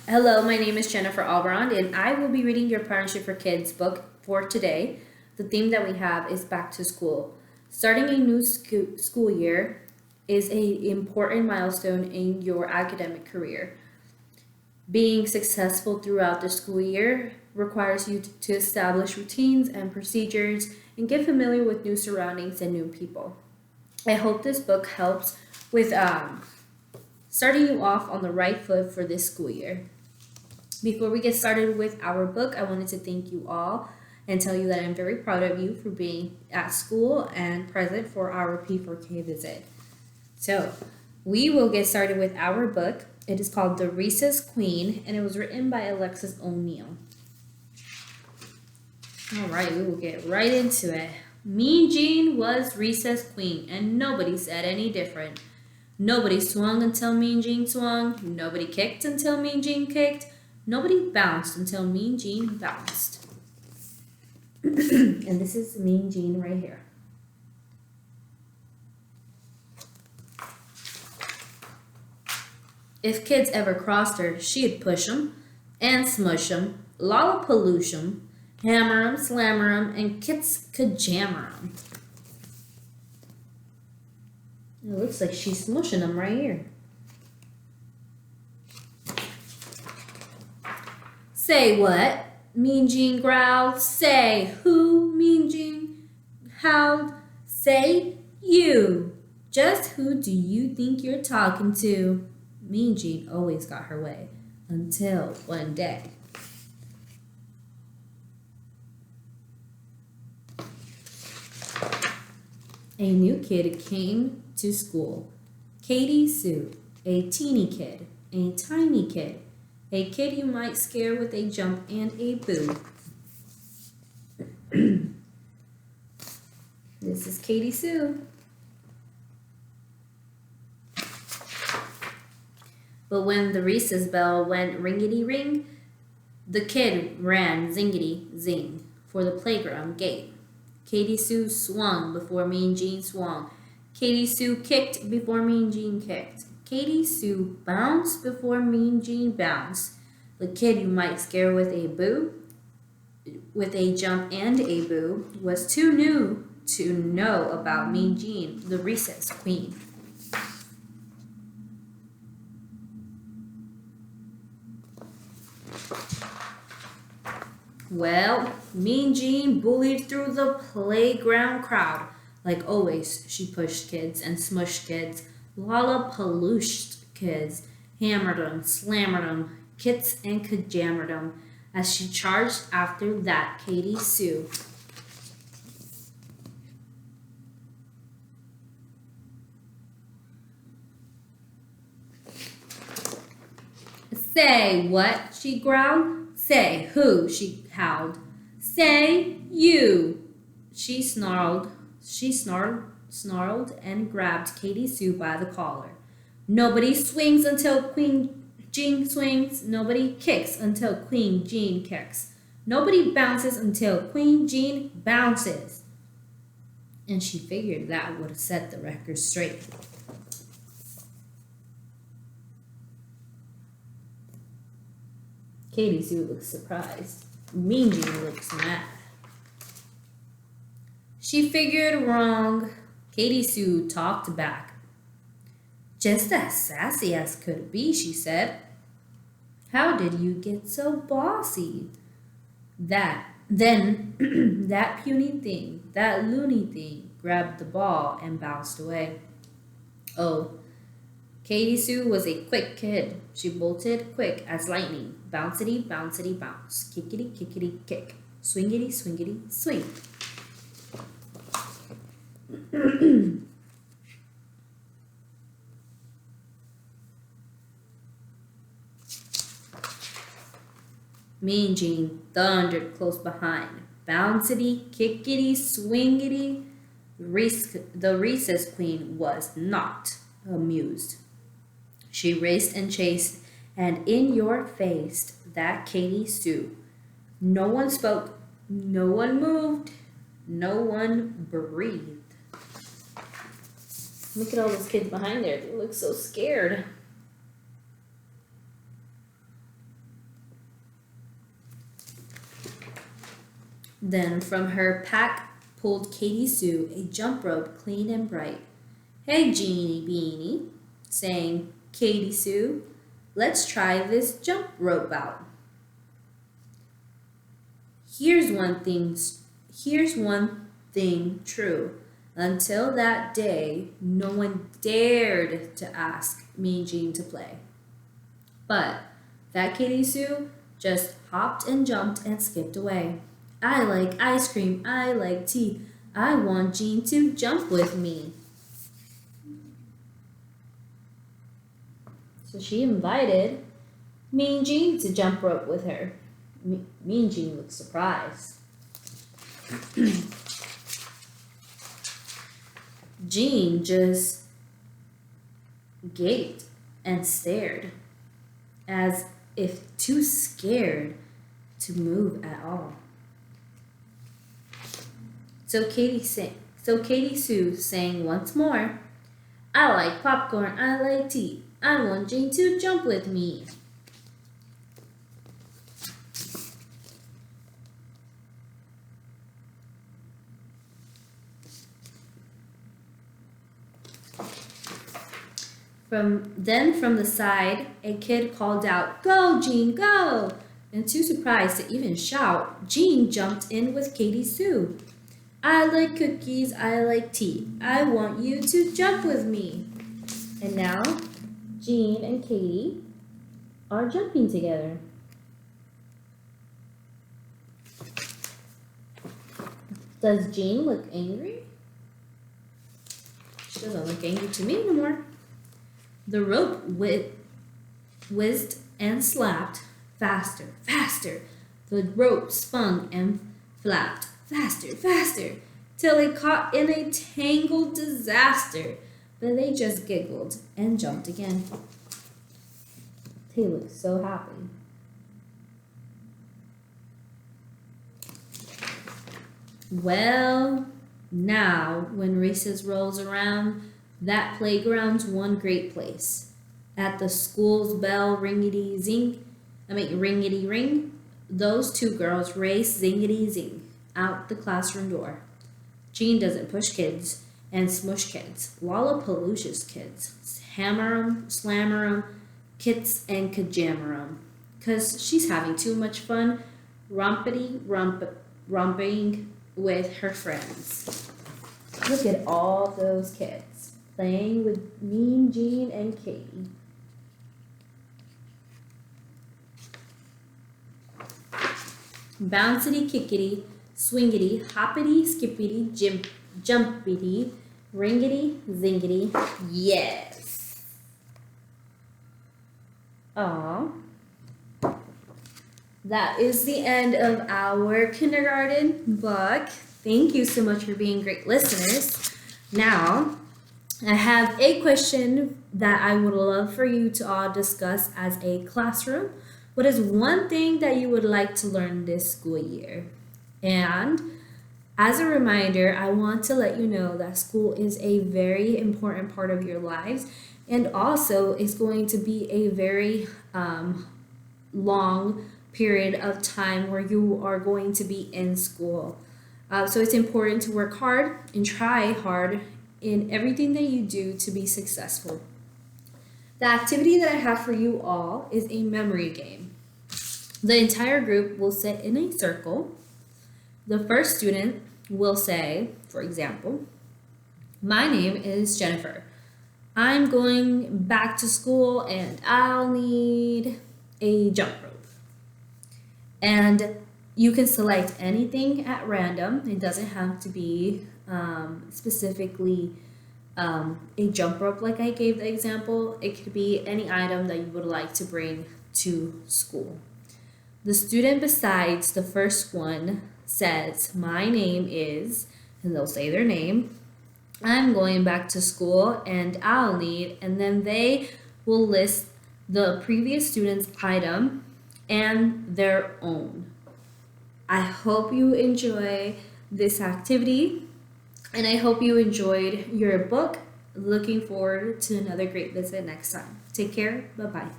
Hello, my name is Jennifer Albrand, and I will be reading your Partnership for Kids book for today. The theme that we have is back to school. Starting a new school year is an important milestone in your academic career. Being successful throughout the school year requires you to establish routines and procedures and get familiar with new surroundings and new people. I hope this book helps with starting you off on the right foot for this school year. Before we get started with our book, I wanted to thank you all and tell you that I'm very proud of you for being at school and present for our P4K visit. So, we will get started with our book. It is called The Recess Queen, and it was written by Alexis O'Neill. All right, we will get right into it. Mean Jean was Recess Queen, and nobody said any different. Nobody swung until Mean Jean swung. Nobody kicked until Mean Jean kicked. Nobody bounced until Mean Jean bounced. And this is Mean Jean right here. If kids ever crossed her, she'd push 'em and smush 'em, lollapaloosh 'em, hammer 'em, slammer 'em, and kits could jammer 'em. It looks like she's smushing 'em right here. Say what? Mean Jean growled. Say who? Mean Jean howled. Say you. Just who do you think you're talking to? Mean Jean always got her way. Until one day. A new kid came to school. Katie Sue, a teeny kid, a tiny kid. A kid you might scare with a jump and a boo. This is Katie Sue. But when the recess bell went ringety ring, the kid ran zingety zing for the playground gate. Katie Sue swung before Mean Jean swung. Katie Sue kicked before Mean Jean kicked. Katie Sue bounced before Mean Jean bounced. The kid you might scare with a boo, with a jump and a boo, was too new to know about Mean Jean, the recess queen. Well, Mean Jean bullied through the playground crowd. Like always, she pushed kids and smushed kids, lollapalooshed kids, hammered them, slammered them, kits and kajammered them, as she charged after that Katie Sue. Say what? She growled. Say who? She howled. Say you. She snarled and grabbed Katie Sue by the collar. Nobody swings until Queen Jean swings. Nobody kicks until Queen Jean kicks. Nobody bounces until Queen Jean bounces. And she figured that would have set the record straight. Katie Sue looks surprised. Mean Jean looks mad. She figured wrong. Katie Sue talked back. Just as sassy as could be, she said. How did you get so bossy? Then that puny thing, that loony thing, grabbed the ball and bounced away. Oh, Katie Sue was a quick kid. She bolted quick as lightning. Bouncity, bouncity, bounce. Kickity, kickity, kick. Swingity, swingity, swing. Mean Jean thundered close behind. Bouncity, kickity, swingity. The recess queen was not amused. She raced and chased, and in your face, that Katie Sue. No one spoke, no one moved, no one breathed. Look at all those kids behind there. They look so scared. Then from her pack pulled Katie Sue a jump rope clean and bright. Hey, Jeanie Beanie, sang Katie Sue, let's try this jump rope out. Here's one thing, here's one thing true. Until that day, no one dared to ask me and Jean to play. But that Katie Sue just hopped and jumped and skipped away. I like ice cream, I like tea. I want Jean to jump with me. So she invited Mean Jean to jump rope with her. Mean Jean looked surprised. Jean just gaped and stared as if too scared to move at all. So Katie Sue sang once more, I like popcorn, I like tea. I want Jean to jump with me. From the side, a kid called out, Go, Jean, go! And too surprised to even shout, Jean jumped in with Katie Sue. I like cookies, I like tea. I want you to jump with me. And now, Jean and Katie are jumping together. Does Jean look angry? She doesn't look angry to me anymore. The rope whizzed and slapped faster, faster. The rope spun and flapped faster, faster, till it caught in a tangled disaster. But they just giggled and jumped again. They looked so happy. Well, now when recess rolls around, that playground's one great place. At the school's bell ringity ring, those two girls race zingity zing out the classroom door. Jean doesn't push kids and smush kids, Lollapalooz's kids, hammer 'em, slammer 'em, kits and kajammer 'em, 'cause she's having too much fun romping with her friends. Look at all those kids playing with Mean Jean and Katie. Bouncity, kickity, swingity, hoppity, skippity, jumpity, ringity, zingity, yes. Aw. That is the end of our kindergarten book. Thank you so much for being great listeners. Now, I have a question that I would love for you to all discuss as a classroom. What is one thing that you would like to learn this school year? And as a reminder, I want to let you know that school is a very important part of your lives, and also is going to be a very long period of time where you are going to be in school. So it's important to work hard and try hard in everything that you do to be successful. The activity that I have for you all is a memory game. The entire group will sit in a circle. The first student will say, for example, my name is Jennifer. I'm going back to school and I'll need a jump rope. And you can select anything at random. It doesn't have to be specifically a jump rope like I gave the example. It could be any item that you would like to bring to school. The student besides the first one says, my name is, and they'll say their name. I'm going back to school and I'll need, and then they will list the previous student's item and their own. I hope you enjoy this activity and I hope you enjoyed your book. Looking forward to another great visit next time. Take care. Bye-bye.